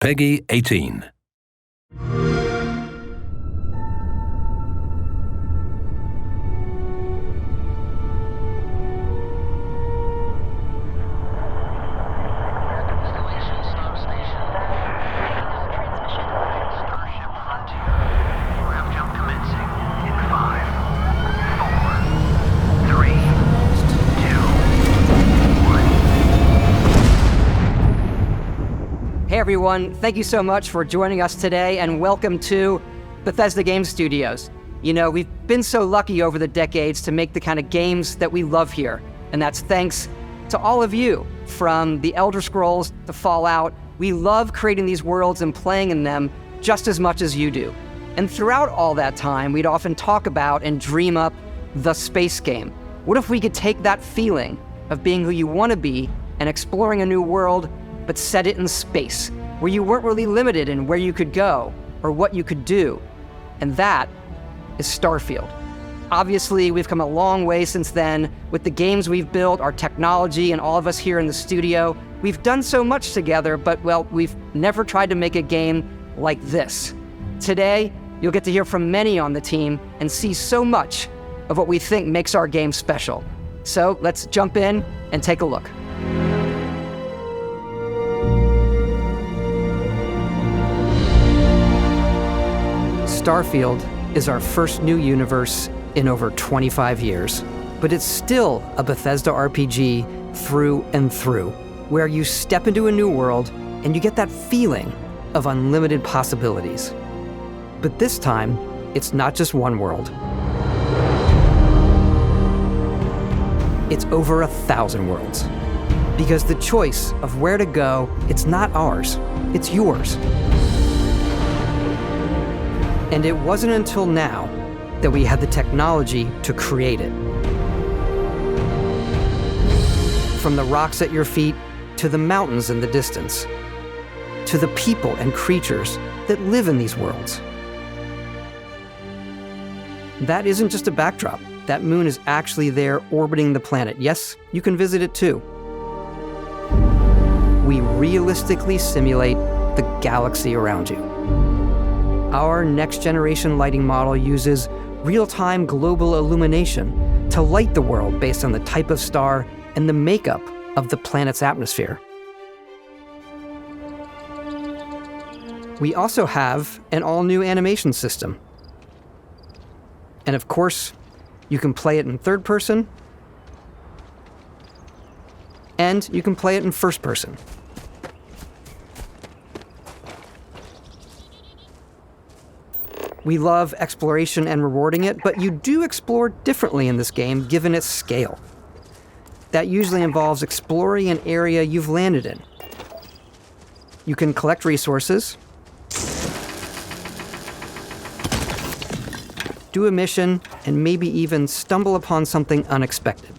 Peggy 18. Hey everyone, thank you so much for joining us today and welcome to Bethesda Game Studios. You know, we've been so lucky over the decades to make the kind of games that we love here, and that's thanks to all of you. From the Elder Scrolls to Fallout, we love creating these worlds and playing in them just as much as you do. And throughout all that time, we'd often talk about and dream up the space game. What if we could take that feeling of being who you want to be and exploring a new world, but set it in space, where you weren't really limited in where you could go or what you could do. And that is Starfield. Obviously, we've come a long way since then with the games we've built, our technology, and all of us here in the studio. We've done so much together, but well, we've never tried to make a game like this. Today, you'll get to hear from many on the team and see so much of what we think makes our game special. So let's jump in and take a look. Starfield is our first new universe in over 25 years, but it's still a Bethesda RPG through and through, where you step into a new world and you get that feeling of unlimited possibilities. But this time, it's not just one world. It's over 1,000 worlds. Because the choice of where to go, it's not ours, it's yours. And it wasn't until now that we had the technology to create it. From the rocks at your feet, to the mountains in the distance, to the people and creatures that live in these worlds. That isn't just a backdrop. That moon is actually there orbiting the planet. Yes, you can visit it too. We realistically simulate the galaxy around you. Our next-generation lighting model uses real-time global illumination to light the world based on the type of star and the makeup of the planet's atmosphere. We also have an all-new animation system. And of course, you can play it in third person, and you can play it in first person. We love exploration and rewarding it, but you do explore differently in this game given its scale. That usually involves exploring an area you've landed in. You can collect resources, do a mission, and maybe even stumble upon something unexpected.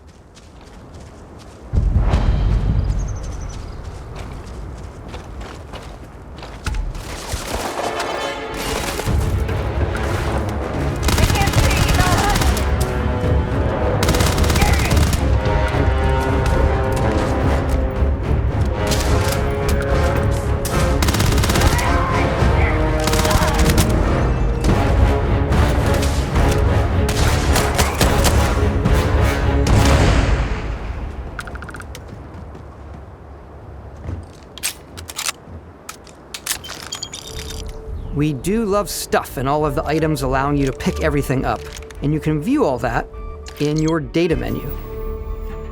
We do love stuff and all of the items allowing you to pick everything up, and you can view all that in your data menu.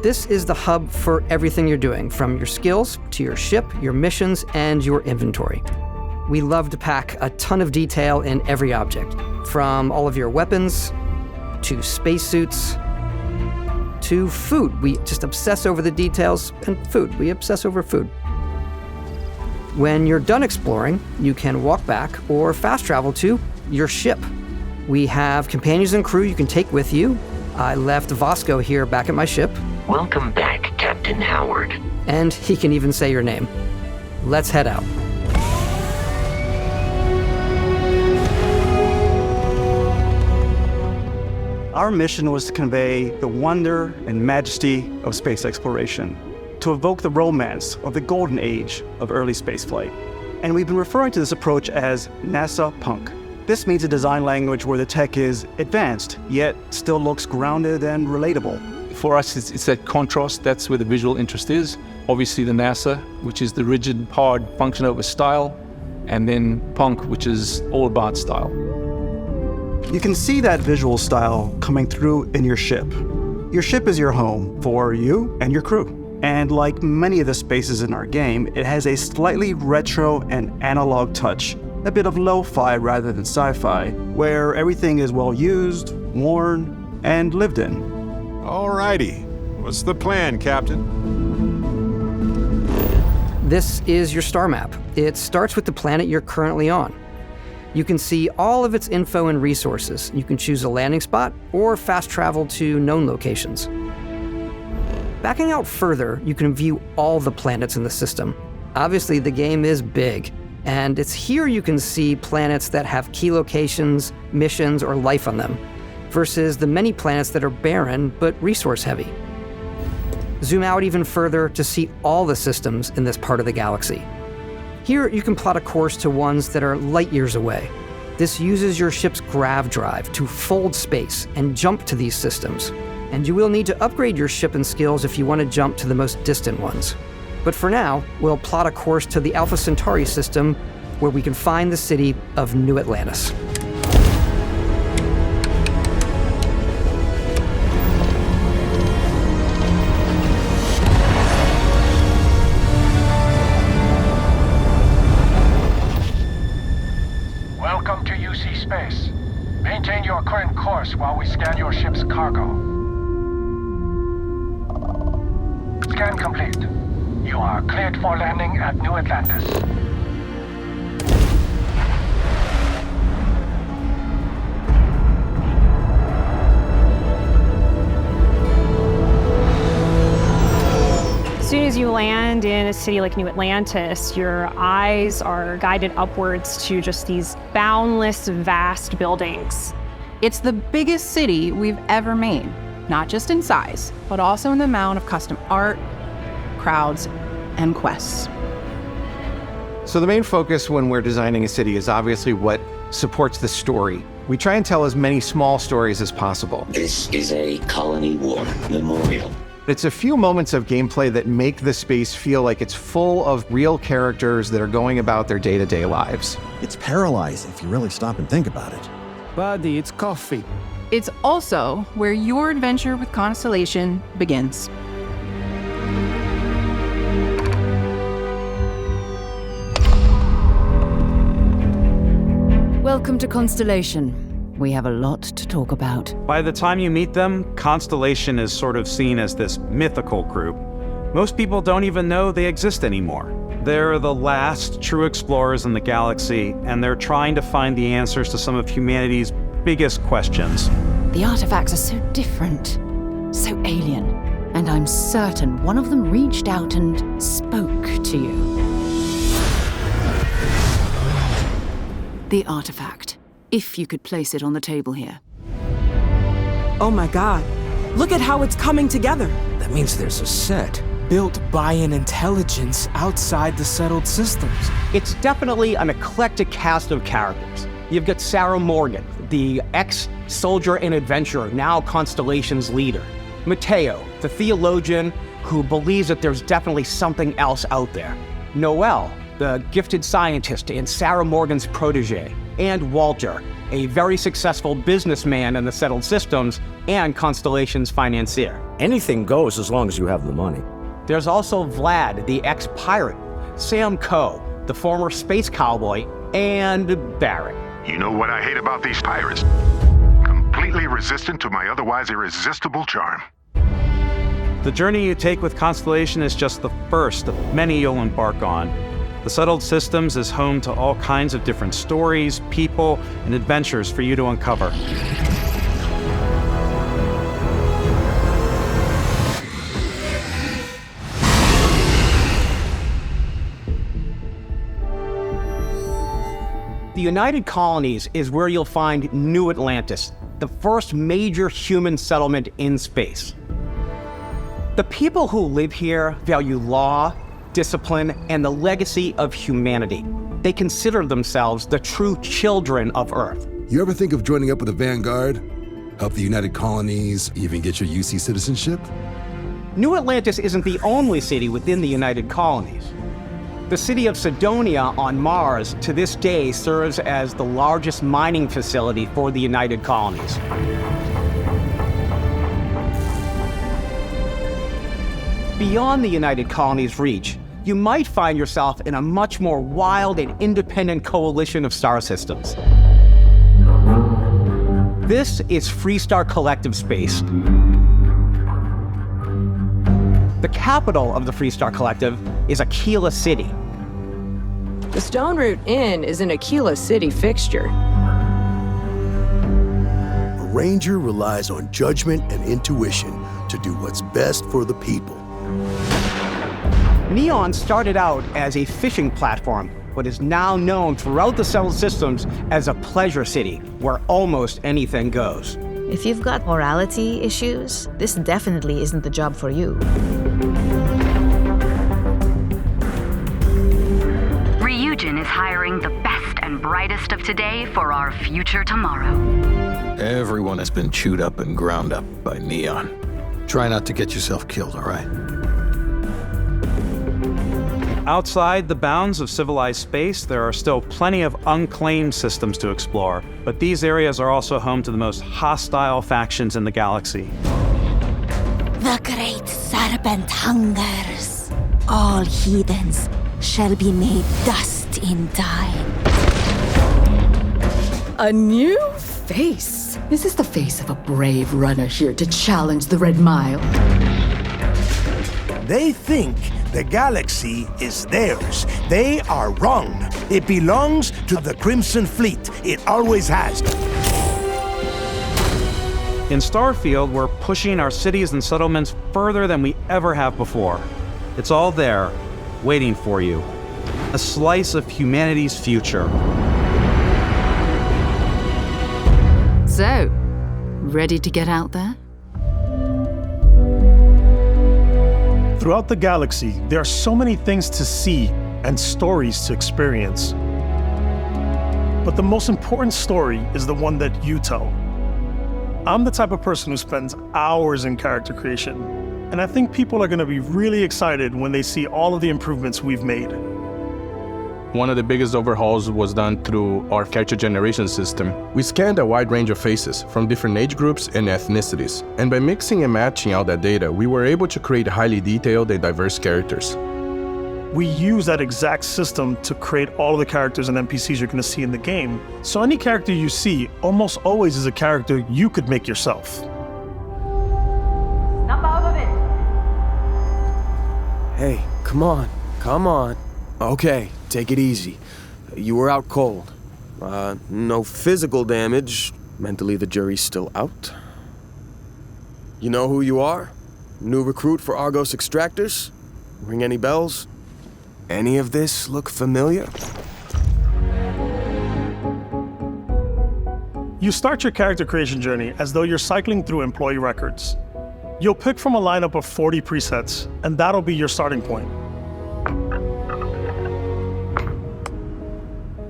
This is the hub for everything you're doing, from your skills to your ship, your missions, and your inventory. We love to pack a ton of detail in every object, from all of your weapons, to spacesuits, to food. We just obsess over the details, and food. We obsess over food. When you're done exploring, you can walk back or fast travel to your ship. We have companions and crew you can take with you. I left Vasco here back at my ship. Welcome back, Captain Howard. And he can even say your name. Let's head out. Our mission was to convey the wonder and majesty of space exploration, to evoke the romance of the golden age of early spaceflight, And we've been referring to this approach as NASA Punk. This means a design language where the tech is advanced, yet still looks grounded and relatable. For us, it's that contrast. That's where the visual interest is. Obviously the NASA, which is the rigid, hard function over style, and then Punk, which is all about style. You can see that visual style coming through in your ship. Your ship is your home for you and your crew. And like many of the spaces in our game, it has a slightly retro and analog touch, a bit of lo-fi rather than sci-fi, where everything is well used, worn, and lived in. Alrighty. What's the plan, Captain? This is your star map. It starts with the planet you're currently on. You can see all of its info and resources. You can choose a landing spot or fast travel to known locations. Backing out further, you can view all the planets in the system. Obviously, the game is big, and it's here you can see planets that have key locations, missions, or life on them, versus the many planets that are barren but resource-heavy. Zoom out even further to see all the systems in this part of the galaxy. Here, you can plot a course to ones that are light years away. This uses your ship's grav drive to fold space and jump to these systems. And you will need to upgrade your ship and skills if you want to jump to the most distant ones. But for now, we'll plot a course to the Alpha Centauri system, where we can find the city of New Atlantis. Welcome to UC Space. Maintain your current course while we scan your ship's cargo. Scan complete. You are cleared for landing at New Atlantis. As soon as you land in a city like New Atlantis, your eyes are guided upwards to just these boundless, vast buildings. It's the biggest city we've ever made, not just in size, but also in the amount of custom art, crowds, and quests. So the main focus when we're designing a city is obviously what supports the story. We try and tell as many small stories as possible. This is a colony war memorial. It's a few moments of gameplay that make the space feel like it's full of real characters that are going about their day-to-day lives. It's paralyzing if you really stop and think about it. Buddy, it's coffee. It's also where your adventure with Constellation begins. Welcome to Constellation. We have a lot to talk about. By the time you meet them, Constellation is sort of seen as this mythical group. Most people don't even know they exist anymore. They're the last true explorers in the galaxy, and they're trying to find the answers to some of humanity's biggest questions. The artifacts are so different, so alien, and I'm certain one of them reached out and spoke to you. The artifact, if you could place it on the table here. Oh my god, look at how it's coming together. That means there's a set built by an intelligence outside the settled systems. It's definitely an eclectic cast of characters. You've got Sarah Morgan, the ex-soldier and adventurer, now Constellation's leader. Mateo, the theologian who believes that there's definitely something else out there. Noel, the gifted scientist and Sarah Morgan's protege. And Walter, a very successful businessman in the settled systems and Constellation's financier. Anything goes as long as you have the money. There's also Vlad, the ex-pirate, Sam Coe, the former space cowboy, and Barrett. You know what I hate about these pirates? Completely resistant to my otherwise irresistible charm. The journey you take with Constellation is just the first of many you'll embark on. The Settled Systems is home to all kinds of different stories, people, and adventures for you to uncover. The United Colonies is where you'll find New Atlantis, the first major human settlement in space. The people who live here value law, discipline, and the legacy of humanity. They consider themselves the true children of Earth. You ever think of joining up with the Vanguard? Help the United Colonies, even get your UC citizenship? New Atlantis isn't the only city within the United Colonies. The city of Sidonia on Mars to this day serves as the largest mining facility for the United Colonies. Beyond the United Colonies' reach, you might find yourself in a much more wild and independent coalition of star systems. This is Freestar Collective Space. The capital of the Freestar Collective is Aquila City. The Stone Root Inn is an Aquila City fixture. A ranger relies on judgment and intuition to do what's best for the people. Neon started out as a fishing platform, but is now known throughout the settled systems as a pleasure city, where almost anything goes. If you've got morality issues, this definitely isn't the job for you. Ryujin is hiring the best and brightest of today for our future tomorrow. Everyone has been chewed up and ground up by Neon. Try not to get yourself killed, all right? Outside the bounds of civilized space, there are still plenty of unclaimed systems to explore, but these areas are also home to the most hostile factions in the galaxy. The great serpent hungers. All heathens shall be made dust in time. A new face. Is this the face of a brave runner here to challenge the Red Mile? They think the galaxy is theirs. They are wrong. It belongs to the Crimson Fleet. It always has. In Starfield, we're pushing our cities and settlements further than we ever have before. It's all there, waiting for you. A slice of humanity's future. So, ready to get out there? Throughout the galaxy, there are so many things to see and stories to experience. But the most important story is the one that you tell. I'm the type of person who spends hours in character creation, and I think people are going to be really excited when they see all of the improvements we've made. One of the biggest overhauls was done through our character generation system. We scanned a wide range of faces from different age groups and ethnicities, and by mixing and matching all that data, we were able to create highly detailed and diverse characters. We use that exact system to create all of the characters and NPCs you're going to see in the game. So any character you see almost always is a character you could make yourself. Snap out of it! Hey, come on. Okay, take it easy. You were out cold. No physical damage. Mentally, the jury's still out. You know who you are? New recruit for Argos Extractors? Ring any bells? Any of this look familiar? You start your character creation journey as though you're cycling through employee records. You'll pick from a lineup of 40 presets, and that'll be your starting point.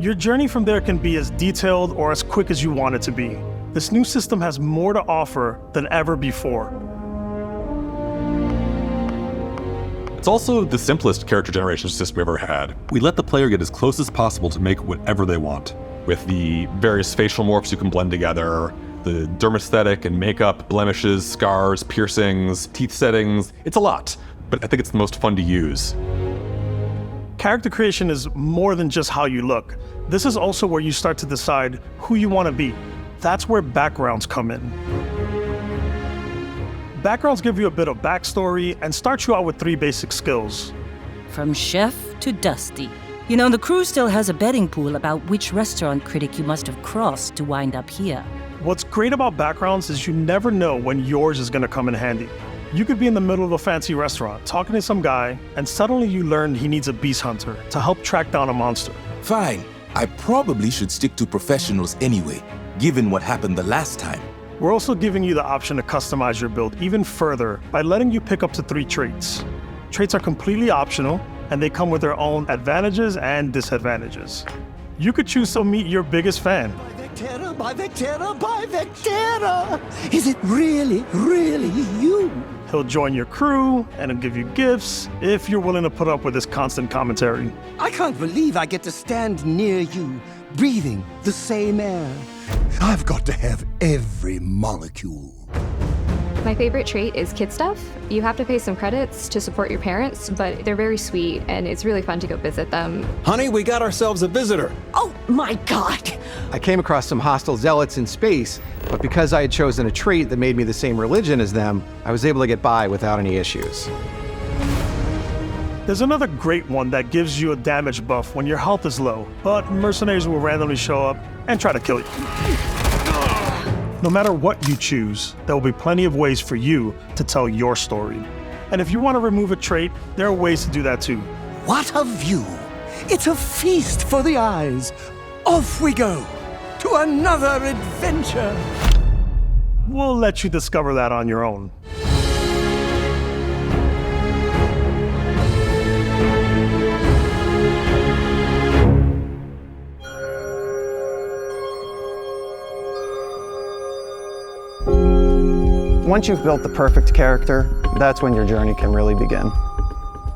Your journey from there can be as detailed or as quick as you want it to be. This new system has more to offer than ever before. It's also the simplest character generation system we've ever had. We let the player get as close as possible to make whatever they want. With the various facial morphs you can blend together, the dermesthetic and makeup, blemishes, scars, piercings, teeth settings. It's a lot, but I think it's the most fun to use. Character creation is more than just how you look. This is also where you start to decide who you want to be. That's where backgrounds come in. Backgrounds give you a bit of backstory and start you out with 3 basic skills. From chef to Dusty. You know, the crew still has a betting pool about which restaurant critic you must have crossed to wind up here. What's great about backgrounds is you never know when yours is going to come in handy. You could be in the middle of a fancy restaurant talking to some guy, and suddenly you learn he needs a beast hunter to help track down a monster. Fine. I probably should stick to professionals anyway, given what happened the last time. We're also giving you the option to customize your build even further by letting you pick up to 3 traits. Traits are completely optional, and they come with their own advantages and disadvantages. You could choose to meet your biggest fan. By Vectera! Is it really you? He'll join your crew, and he'll give you gifts if you're willing to put up with his constant commentary. I can't believe I get to stand near you, breathing the same air. I've got to have every molecule. My favorite trait is kid stuff. You have to pay some credits to support your parents, but they're very sweet, and it's really fun to go visit them. Honey, we got ourselves a visitor. Oh my god! I came across some hostile zealots in space, but because I had chosen a trait that made me the same religion as them, I was able to get by without any issues. There's another great one that gives you a damage buff when your health is low, but mercenaries will randomly show up and try to kill you. No matter what you choose, there will be plenty of ways for you to tell your story. And if you want to remove a trait, there are ways to do that too. What a view! It's a feast for the eyes. Off we go to another adventure. We'll let you discover that on your own. Once you've built the perfect character, that's when your journey can really begin.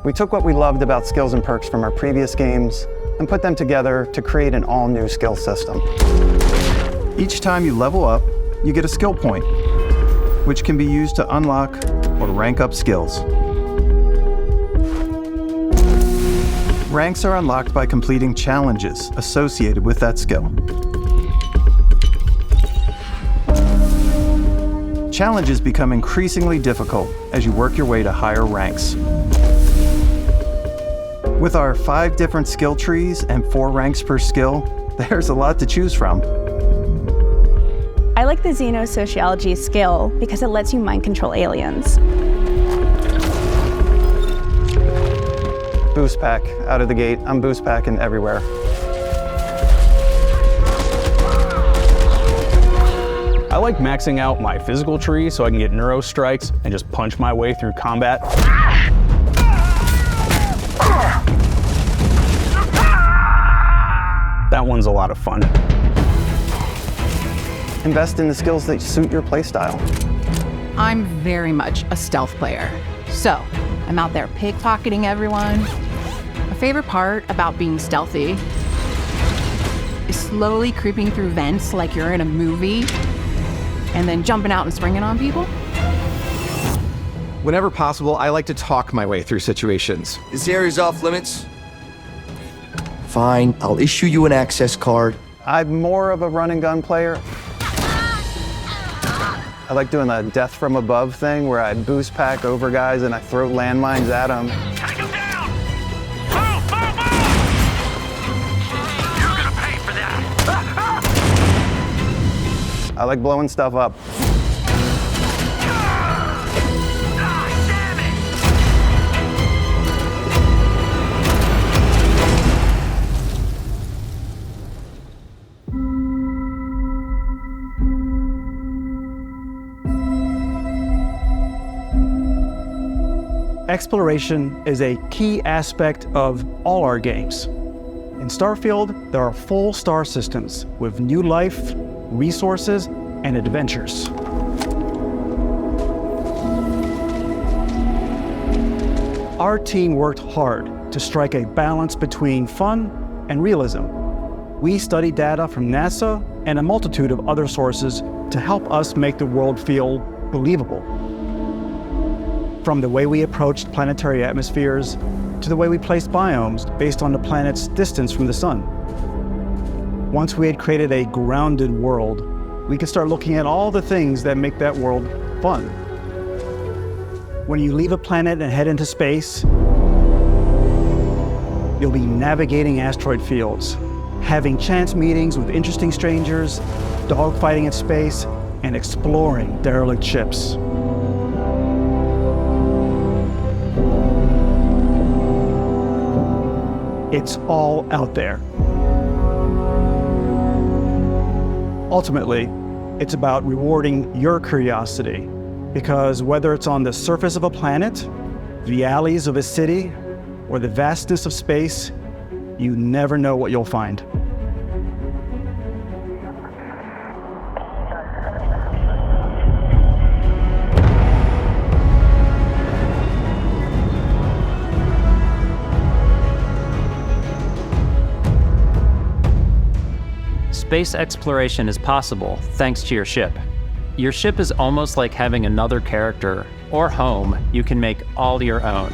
We took what we loved about skills and perks from our previous games and put them together to create an all-new skill system. Each time you level up, you get a skill point, which can be used to unlock or rank up skills. Ranks are unlocked by completing challenges associated with that skill. Challenges become increasingly difficult as you work your way to higher ranks. With our 5 different skill trees and 4 ranks per skill, there's a lot to choose from. I like the Xenosociology skill because it lets you mind control aliens. Boost pack out of the gate. I'm boost packing everywhere. I like maxing out my physical tree so I can get neuro strikes and just punch my way through combat. That one's a lot of fun. Invest in the skills that suit your playstyle. I'm very much a stealth player. So, I'm out there pickpocketing everyone. My favorite part about being stealthy is slowly creeping through vents like you're in a movie, and then jumping out and springing on people. Whenever possible, I like to talk my way through situations. This area's off limits. Fine, I'll issue you an access card. I'm more of a run and gun player. I like doing the death from above thing where I boost pack over guys and I throw landmines at them. I like blowing stuff up. Exploration is a key aspect of all our games. In Starfield, there are full star systems with new life, resources, and adventures. Our team worked hard to strike a balance between fun and realism. We studied data from NASA and a multitude of other sources to help us make the world feel believable. From the way we approached planetary atmospheres to the way we placed biomes based on the planet's distance from the sun. Once we had created a grounded world, we could start looking at all the things that make that world fun. When you leave a planet and head into space, you'll be navigating asteroid fields, having chance meetings with interesting strangers, dogfighting in space, and exploring derelict ships. It's all out there. Ultimately, it's about rewarding your curiosity, because whether it's on the surface of a planet, the alleys of a city, or the vastness of space, you never know what you'll find. Space exploration is possible thanks to your ship. Your ship is almost like having another character or home you can make all your own.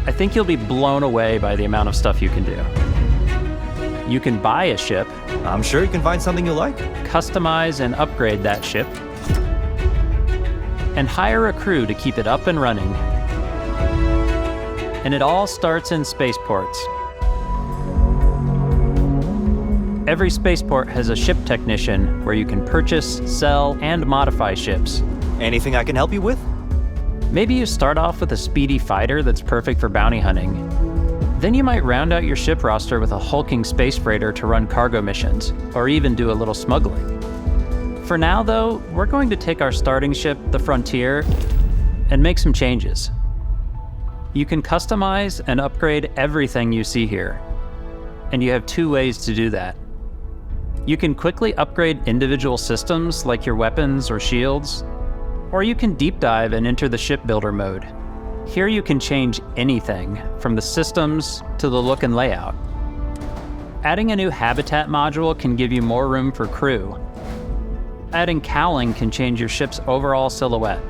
I think you'll be blown away by the amount of stuff you can do. You can buy a ship. I'm sure you can find something you like. Customize and upgrade that ship. And hire a crew to keep it up and running. And it all starts in spaceports. Every spaceport has a ship technician where you can purchase, sell, and modify ships. Anything I can help you with? Maybe you start off with a speedy fighter that's perfect for bounty hunting. Then you might round out your ship roster with a hulking space freighter to run cargo missions, or even do a little smuggling. For now, though, we're going to take our starting ship, the Frontier, and make some changes. You can customize and upgrade everything you see here, and you have two ways to do that. You can quickly upgrade individual systems like your weapons or shields, or you can deep dive and enter the shipbuilder mode. Here you can change anything, from the systems to the look and layout. Adding a new habitat module can give you more room for crew. Adding cowling can change your ship's overall silhouette.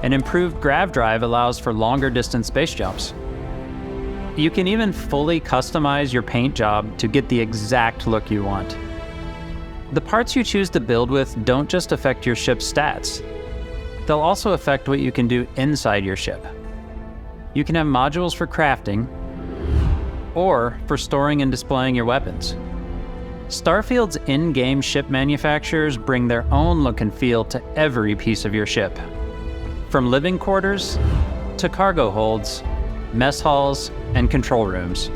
An improved grav drive allows for longer distance space jumps. You can even fully customize your paint job to get the exact look you want. The parts you choose to build with don't just affect your ship's stats. They'll also affect what you can do inside your ship. You can have modules for crafting, or for storing and displaying your weapons. Starfield's in-game ship manufacturers bring their own look and feel to every piece of your ship. From living quarters to cargo holds, mess halls, and control rooms.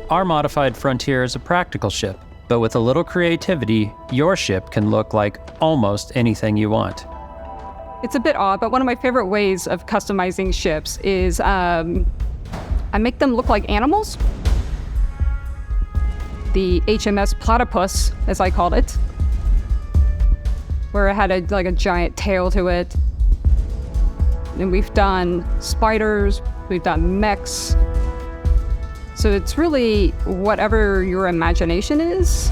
Our modified Frontier is a practical ship, but with a little creativity, your ship can look like almost anything you want. It's a bit odd, but one of my favorite ways of customizing ships is I make them look like animals. The HMS Platypus, as I called it, where it had a giant tail to it. And we've done spiders, we've done mechs. So it's really whatever your imagination is.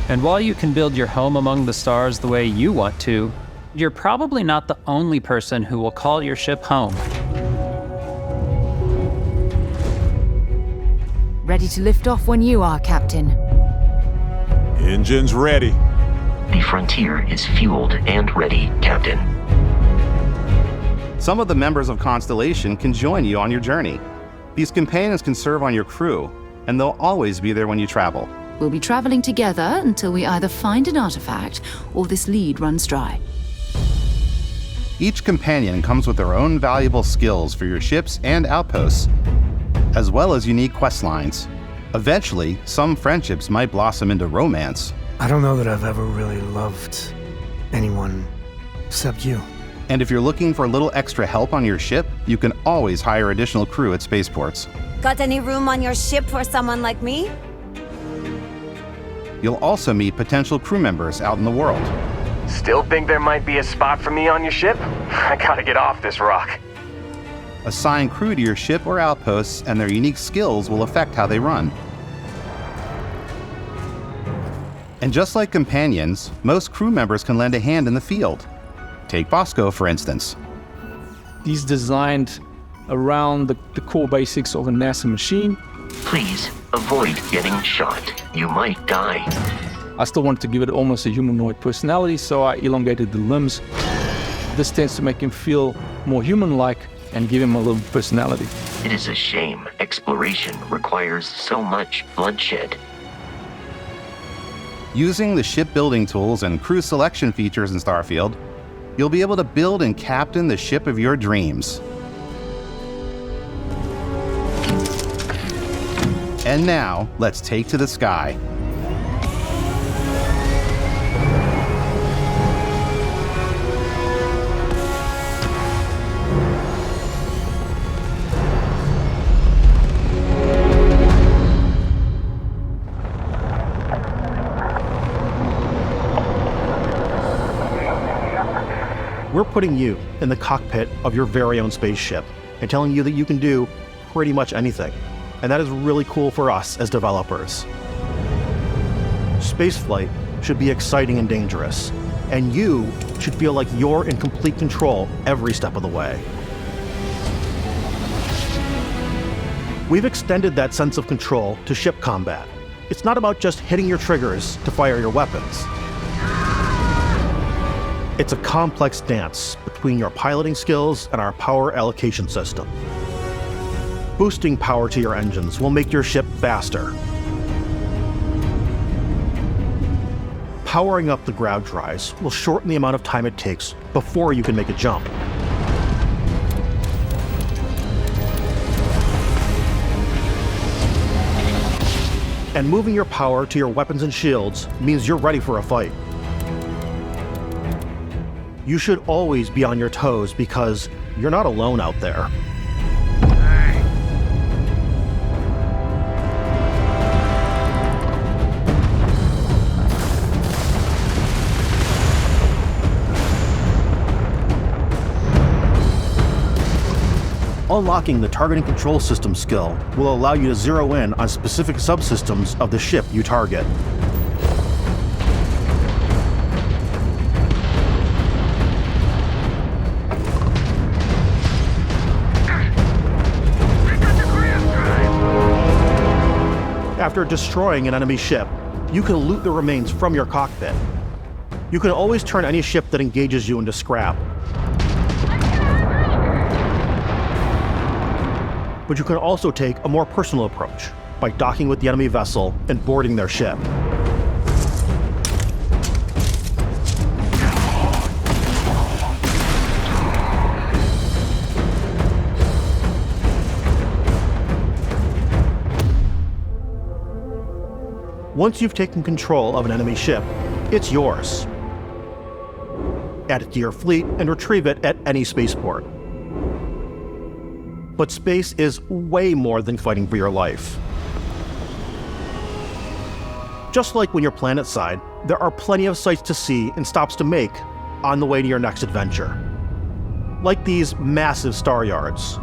And while you can build your home among the stars the way you want to, you're probably not the only person who will call your ship home. Ready to lift off when you are, Captain. Engines ready. The Frontier is fueled and ready, Captain. Some of the members of Constellation can join you on your journey. These companions can serve on your crew, and they'll always be there when you travel. We'll be traveling together until we either find an artifact or this lead runs dry. Each companion comes with their own valuable skills for your ships and outposts, as well as unique quest lines. Eventually, some friendships might blossom into romance. I don't know that I've ever really loved anyone except you. And if you're looking for a little extra help on your ship, you can always hire additional crew at spaceports. Got any room on your ship for someone like me? You'll also meet potential crew members out in the world. Still think there might be a spot for me on your ship? I gotta get off this rock. Assign crew to your ship or outposts, and their unique skills will affect how they run. And just like companions, most crew members can lend a hand in the field. Take Bosco, for instance. He's designed around the core basics of a NASA machine. Please avoid getting shot. You might die. I still wanted to give it almost a humanoid personality, so I elongated the limbs. This tends to make him feel more human-like and give him a little personality. It is a shame exploration requires so much bloodshed. Using the shipbuilding tools and crew selection features in Starfield, you'll be able to build and captain the ship of your dreams. And now, let's take to the sky. We're putting you in the cockpit of your very own spaceship and telling you that you can do pretty much anything. And that is really cool for us as developers. Spaceflight should be exciting and dangerous, and you should feel like you're in complete control every step of the way. We've extended that sense of control to ship combat. It's not about just hitting your triggers to fire your weapons. It's a complex dance between your piloting skills and our power allocation system. Boosting power to your engines will make your ship faster. Powering up the ground drives will shorten the amount of time it takes before you can make a jump. And moving your power to your weapons and shields means you're ready for a fight. You should always be on your toes because you're not alone out there. Unlocking the targeting control system skill will allow you to zero in on specific subsystems of the ship you target. After destroying an enemy ship, you can loot the remains from your cockpit. You can always turn any ship that engages you into scrap. But you can also take a more personal approach by docking with the enemy vessel and boarding their ship. Once you've taken control of an enemy ship, it's yours. Add it to your fleet and retrieve it at any spaceport. But space is way more than fighting for your life. Just like when you're planetside, there are plenty of sights to see and stops to make on the way to your next adventure. Like these massive star yards.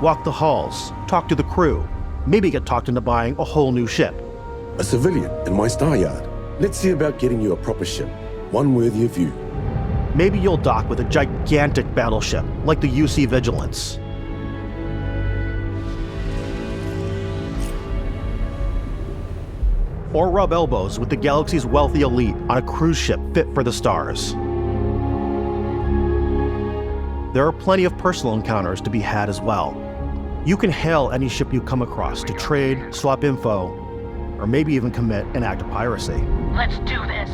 Walk the halls, talk to the crew, maybe get talked into buying a whole new ship. A civilian in my star yard. Let's see about getting you a proper ship, one worthy of you. Maybe you'll dock with a gigantic battleship, like the UC Vigilance. Or rub elbows with the galaxy's wealthy elite on a cruise ship fit for the stars. There are plenty of personal encounters to be had as well. You can hail any ship you come across to trade, swap info, or maybe even commit an act of piracy. Let's do this.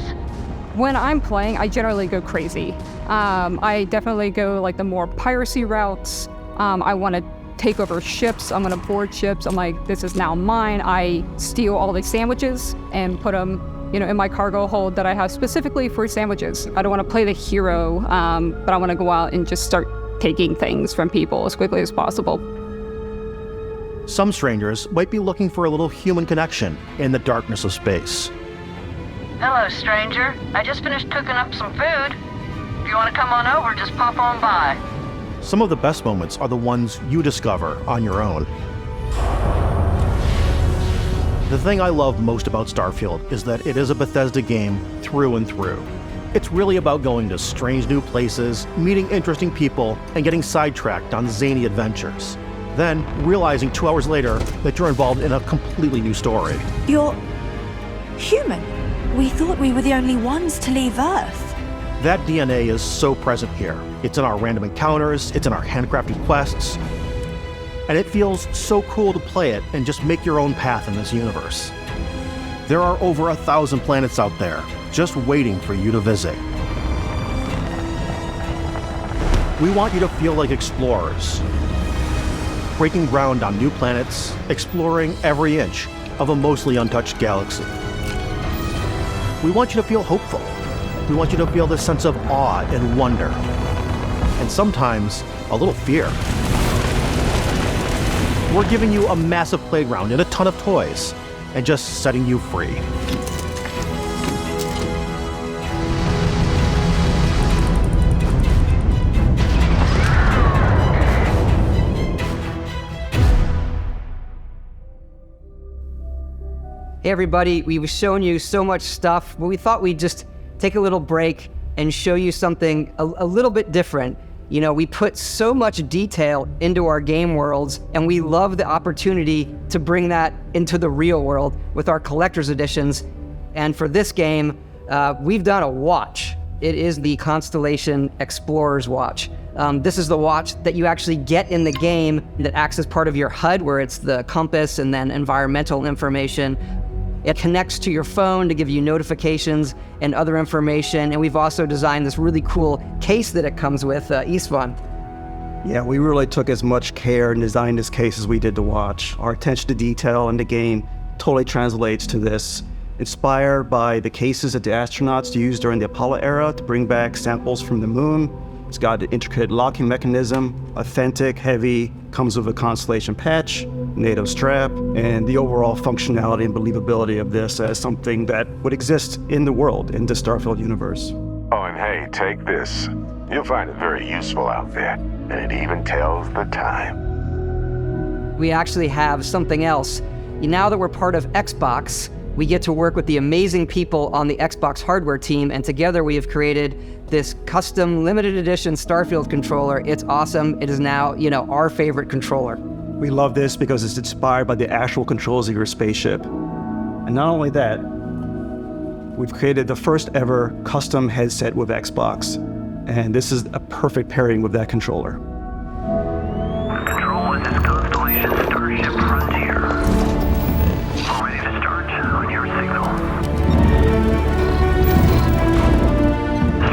When I'm playing, I generally go crazy. I definitely go like the more piracy routes. I want to take over ships. I'm going to board ships. I'm like, this is now mine. I steal all the sandwiches and put them, in my cargo hold that I have specifically for sandwiches. I don't want to play the hero, but I want to go out and just start taking things from people as quickly as possible. Some strangers might be looking for a little human connection in the darkness of space. Hello, stranger. I just finished cooking up some food. If you want to come on over, just pop on by. Some of the best moments are the ones you discover on your own. The thing I love most about Starfield is that it is a Bethesda game through and through. It's really about going to strange new places, meeting interesting people, and getting sidetracked on zany adventures. Then realizing 2 hours later that you're involved in a completely new story. You're human. We thought we were the only ones to leave Earth. That DNA is so present here. It's in our random encounters, it's in our handcrafted quests, and it feels so cool to play it and just make your own path in this universe. There are over 1,000 planets out there, just waiting for you to visit. We want you to feel like explorers, breaking ground on new planets, exploring every inch of a mostly untouched galaxy. We want you to feel hopeful. We want you to feel this sense of awe and wonder, and sometimes a little fear. We're giving you a massive playground and a ton of toys, and just setting you free. Hey everybody, we've shown you so much stuff, but we thought we'd just take a little break and show you something a little bit different. You know, we put so much detail into our game worlds, and we love the opportunity to bring that into the real world with our collector's editions. And for this game, we've done a watch. It is the Constellation Explorer's Watch. This is the watch that you actually get in the game that acts as part of your HUD, where it's the compass and then environmental information. It connects to your phone to give you notifications and other information. And we've also designed this really cool case that it comes with, Istvan. Yeah, we really took as much care in designing this case as we did the watch. Our attention to detail in the game totally translates to this. Inspired by the cases that the astronauts used during the Apollo era to bring back samples from the moon. It's got an intricate locking mechanism, authentic, heavy, comes with a Constellation patch, NATO strap, and the overall functionality and believability of this as something that would exist in the world, in the Starfield universe. Oh, and hey, take this. You'll find it very useful out there, and it even tells the time. We actually have something else. Now that we're part of Xbox, we get to work with the amazing people on the Xbox hardware team, and together we have created this custom limited edition Starfield controller. It's awesome. It is now, our favorite controller. We love this because it's inspired by the actual controls of your spaceship. And not only that, we've created the first ever custom headset with Xbox. And this is a perfect pairing with that controller. Control, this is Constellation Starship Frontier. Ready to start on your signal.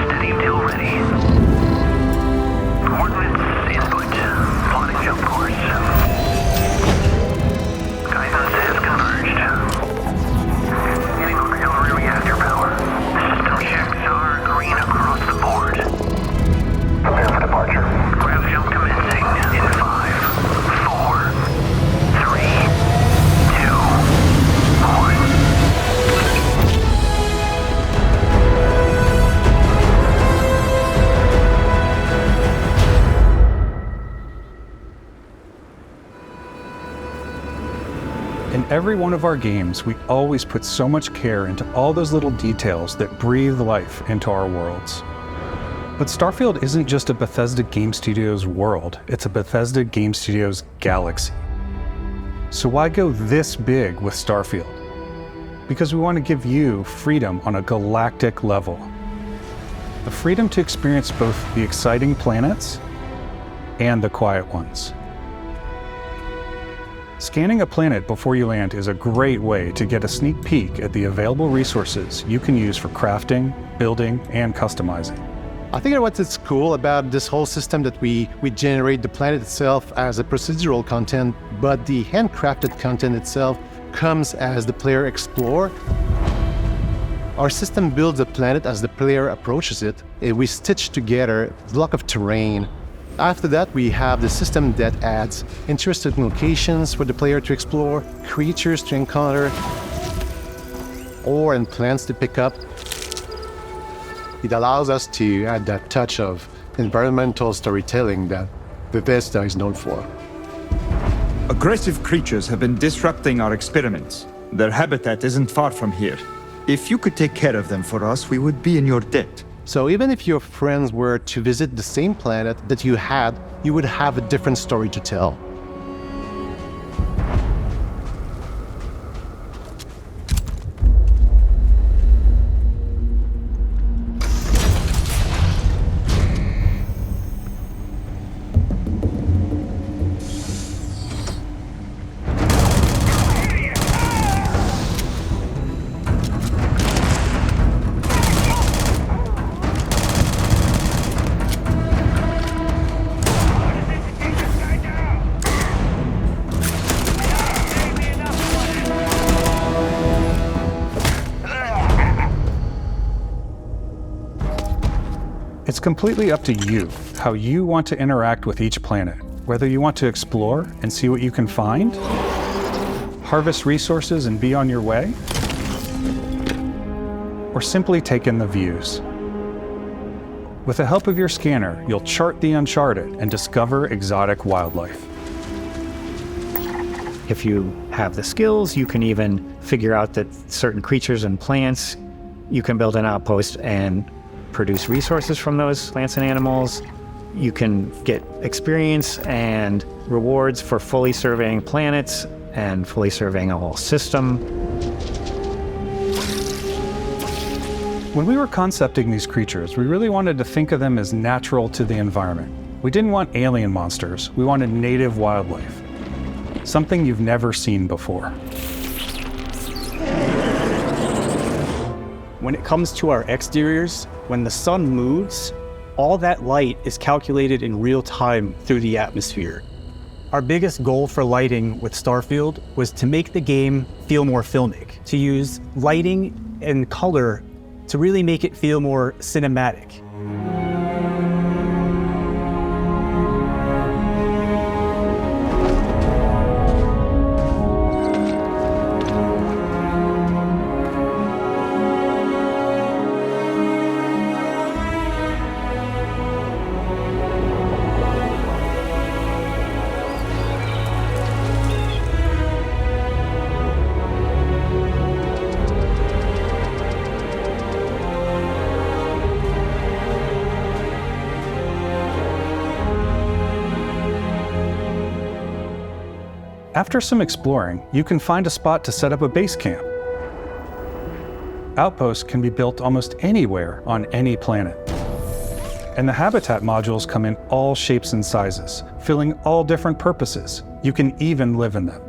Steady till ready. Coordinates input. Plotting jump course. Guidance has converged. Getting auxiliary reactor power. System checks are green across the board. Prepare for departure. Grav jump commencing in 5, 4, 3, 2, 1. In every one of our games, we always put so much care into all those little details that breathe life into our worlds. But Starfield isn't just a Bethesda Game Studios world, it's a Bethesda Game Studios galaxy. So why go this big with Starfield? Because we want to give you freedom on a galactic level. The freedom to experience both the exciting planets and the quiet ones. Scanning a planet before you land is a great way to get a sneak peek at the available resources you can use for crafting, building, and customizing. I think what's cool about this whole system that we generate the planet itself as a procedural content, but the handcrafted content itself comes as the player explore. Our system builds the planet as the player approaches it. We stitch together a block of terrain. After that, we have the system that adds interesting locations for the player to explore, creatures to encounter, ore and plants to pick up. It allows us to add that touch of environmental storytelling that Bethesda is known for. Aggressive creatures have been disrupting our experiments. Their habitat isn't far from here. If you could take care of them for us, we would be in your debt. So even if your friends were to visit the same planet that you had, you would have a different story to tell. It's completely up to you how you want to interact with each planet, whether you want to explore and see what you can find, harvest resources and be on your way, or simply take in the views. With the help of your scanner, you'll chart the uncharted and discover exotic wildlife. If you have the skills, you can even figure out that certain creatures and plants, you can build an outpost and produce resources from those plants and animals. You can get experience and rewards for fully surveying planets and fully surveying a whole system. When we were concepting these creatures, we really wanted to think of them as natural to the environment. We didn't want alien monsters, we wanted native wildlife. Something you've never seen before. When it comes to our exteriors, when the sun moves, all that light is calculated in real time through the atmosphere. Our biggest goal for lighting with Starfield was to make the game feel more filmic, to use lighting and color to really make it feel more cinematic. After some exploring, you can find a spot to set up a base camp. Outposts can be built almost anywhere on any planet. And the habitat modules come in all shapes and sizes, filling all different purposes. You can even live in them.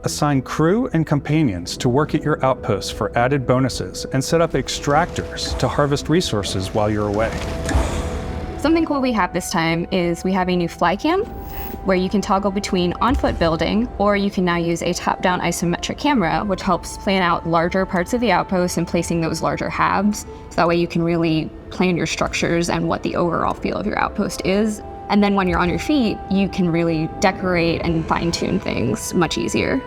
Assign crew and companions to work at your outposts for added bonuses and set up extractors to harvest resources while you're away. Something cool we have this time is we have a new fly cam where you can toggle between on-foot building, or you can now use a top-down isometric camera, which helps plan out larger parts of the outpost and placing those larger halves. So that way you can really plan your structures and what the overall feel of your outpost is. And then when you're on your feet, you can really decorate and fine-tune things much easier.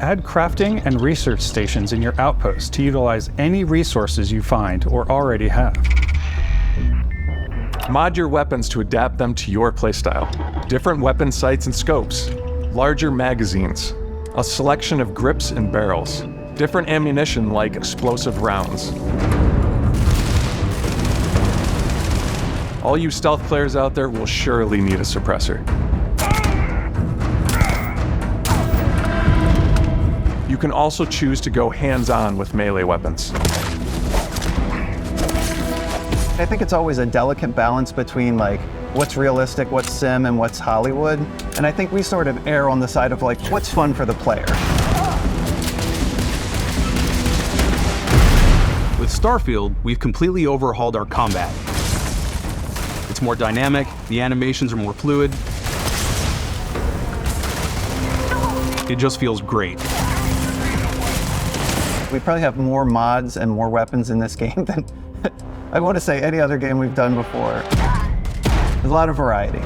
Add crafting and research stations in your outpost to utilize any resources you find or already have. Mod your weapons to adapt them to your playstyle. Different weapon sights and scopes, larger magazines, a selection of grips and barrels, different ammunition like explosive rounds. All you stealth players out there will surely need a suppressor. You can also choose to go hands-on with melee weapons. I think it's always a delicate balance between like what's realistic, what's sim, and what's Hollywood. And I think we sort of err on the side of like what's fun for the player. With Starfield, we've completely overhauled our combat. It's more dynamic, the animations are more fluid. It just feels great. We probably have more mods and more weapons in this game than I want to say any other game we've done before. There's a lot of variety.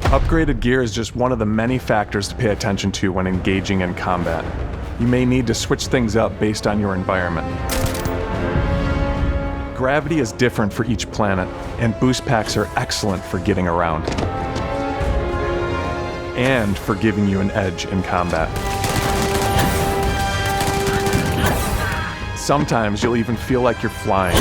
Upgraded gear is just one of the many factors to pay attention to when engaging in combat. You may need to switch things up based on your environment. Gravity is different for each planet, and boost packs are excellent for getting around. And for giving you an edge in combat. Sometimes you'll even feel like you're flying.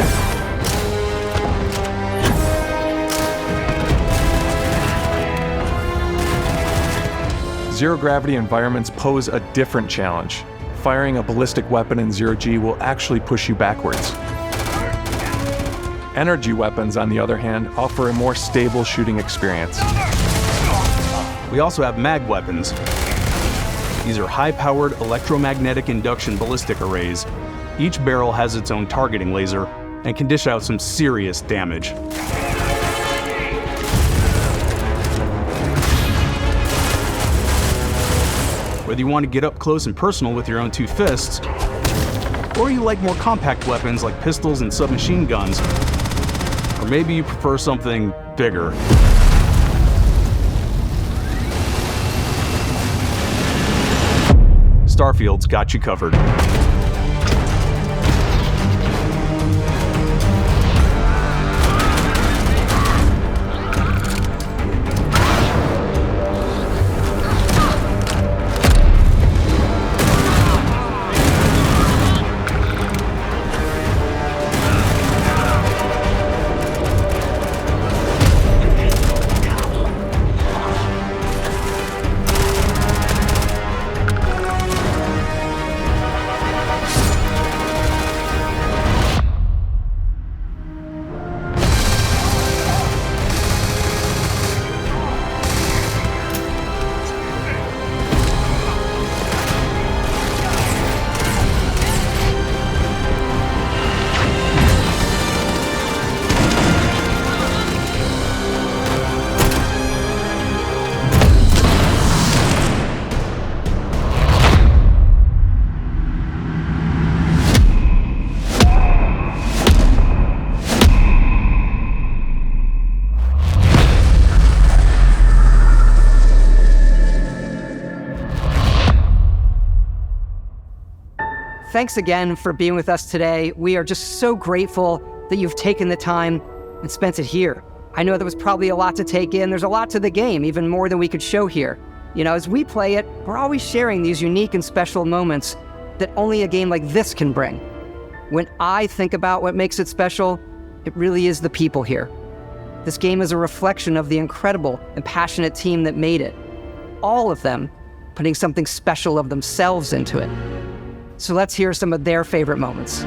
Zero-gravity environments pose a different challenge. Firing a ballistic weapon in zero-G will actually push you backwards. Energy weapons, on the other hand, offer a more stable shooting experience. We also have mag weapons. These are high-powered electromagnetic induction ballistic arrays. Each barrel has its own targeting laser and can dish out some serious damage. Whether you want to get up close and personal with your own two fists, Or you like more compact weapons like pistols and submachine guns. Or maybe you prefer something bigger. Starfield's got you covered. Thanks again for being with us today. We are just so grateful that you've taken the time and spent it here. I know there was probably a lot to take in. There's a lot to the game, even more than we could show here. You know, as we play it, we're always sharing these unique and special moments that only a game like this can bring. When I think about what makes it special, it really is the people here. This game is a reflection of the incredible and passionate team that made it. All of them putting something special of themselves into it. So let's hear some of their favorite moments.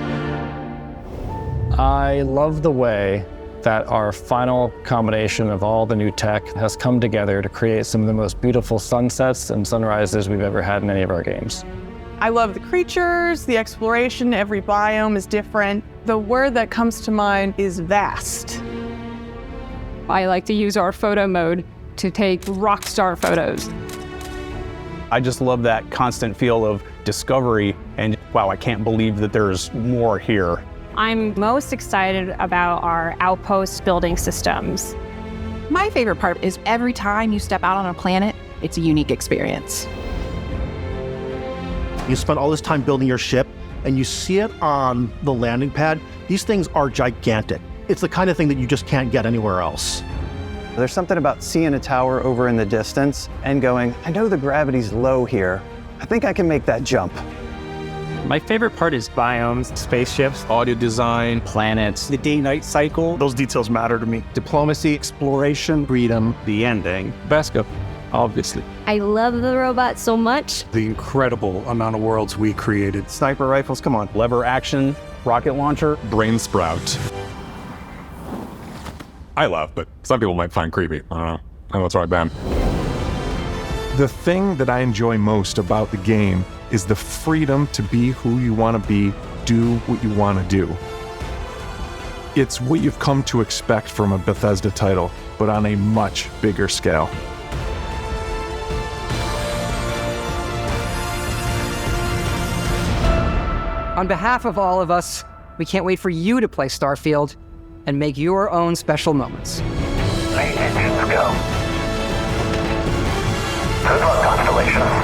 I love the way that our final combination of all the new tech has come together to create some of the most beautiful sunsets and sunrises we've ever had in any of our games. I love the creatures, the exploration, every biome is different. The word that comes to mind is vast. I like to use our photo mode to take rock star photos. I just love that constant feel of discovery and, wow, I can't believe that there's more here. I'm most excited about our outpost building systems. My favorite part is every time you step out on a planet, it's a unique experience. You spend all this time building your ship and you see it on the landing pad. These things are gigantic. It's the kind of thing that you just can't get anywhere else. There's something about seeing a tower over in the distance and going, I know the gravity's low here. I think I can make that jump. My favorite part is biomes, spaceships, audio design, planets, the day-night cycle. Those details matter to me. Diplomacy, Exploration, freedom, the ending. Basco, obviously. I love the robot so much. The incredible amount of worlds we created. Sniper rifles, come on. Lever action, rocket launcher, brain sprout. I love, but some people might find creepy. I don't know. I know it's right, Ben. The thing that I enjoy most about the game is the freedom to be who you want to be, do what you want to do. It's what you've come to expect from a Bethesda title, but on a much bigger scale. On behalf of all of us, we can't wait for you to play Starfield and make your own special moments. Engines go. Good luck, Constellation.